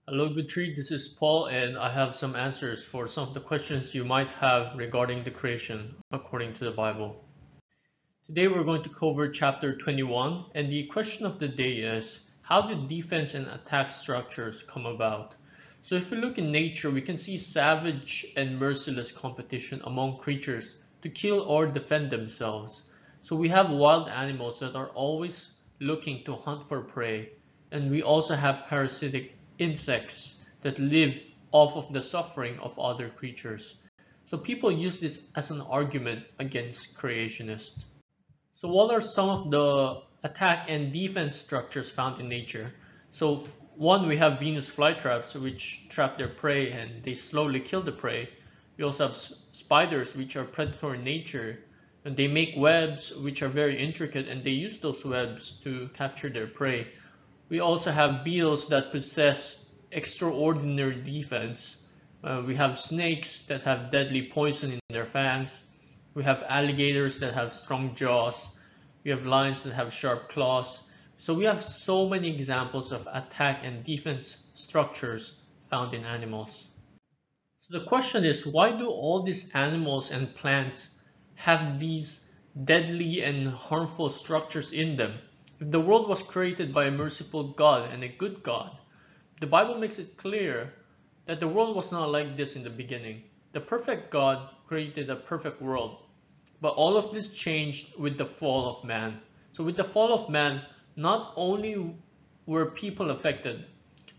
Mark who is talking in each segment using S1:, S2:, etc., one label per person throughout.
S1: Hello, Good Tree. This is Paul, and I have some answers for some of the questions you might have regarding the creation according to the Bible. Today, we're going to cover chapter 21, and the question of the day is, how do defense and attack structures come about? So if we look in nature, we can see savage and merciless competition among creatures to kill or defend themselves. So we have wild animals that are always looking to hunt for prey, and we also have parasitic insects that live off of the suffering of other creatures. So people use this as an argument against creationists. So what are some of the attack and defense structures found in nature? So one, we have Venus flytraps, which trap their prey and they slowly kill the prey. We also have spiders, which are predatory in nature, and they make webs which are very intricate, and they use those webs to capture their prey. We also have beetles that possess extraordinary defense. We have snakes that have deadly poison in their fangs. We have alligators that have strong jaws. We have lions that have sharp claws. So we have so many examples of attack and defense structures found in animals. So the question is, why do all these animals and plants have these deadly and harmful structures in them? If the world was created by a merciful God and a good God, the Bible makes it clear that the world was not like this in the beginning. The perfect God created a perfect world. But all of this changed with the fall of man. So with the fall of man, not only were people affected,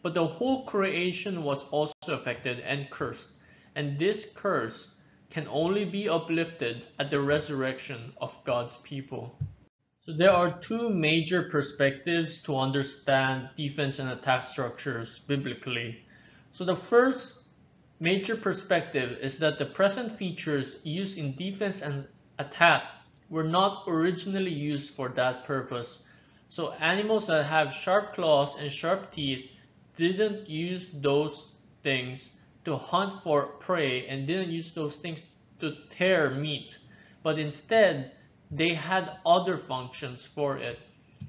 S1: but the whole creation was also affected and cursed. And this curse can only be uplifted at the resurrection of God's people. So there are two major perspectives to understand defense and attack structures biblically. So the first major perspective is that the present features used in defense and attack were not originally used for that purpose. So animals that have sharp claws and sharp teeth didn't use those things to hunt for prey and didn't use those things to tear meat, but instead they had other functions for it.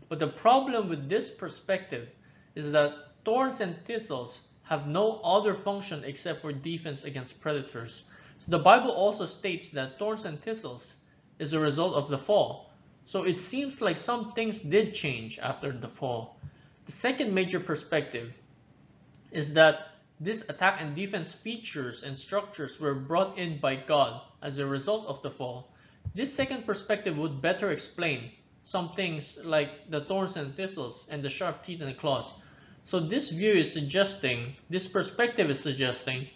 S1: But the problem with this perspective is that thorns and thistles have no other function except for defense against predators. So the Bible also states that thorns and thistles is a result of the fall. So it seems like some things did change after the fall. The second major perspective is that this attack and defense features and structures were brought in by God as a result of the fall. This second perspective would better explain some things like the thorns and thistles and the sharp teeth and claws. So this perspective is suggesting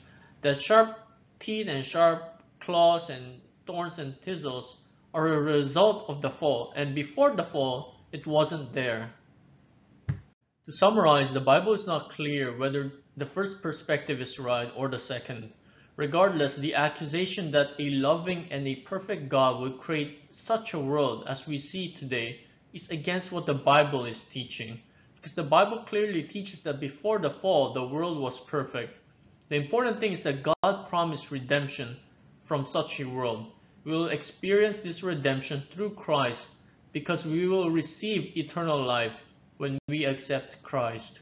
S1: that sharp teeth and sharp claws and thorns and thistles are a result of the fall, and before the fall, it wasn't there. To summarize, the Bible is not clear whether the first perspective is right or the second. Regardless, the accusation that a loving and a perfect God would create such a world as we see today is against what the Bible is teaching. Because the Bible clearly teaches that before the fall, the world was perfect. The important thing is that God promised redemption from such a world. We will experience this redemption through Christ because we will receive eternal life when we accept Christ.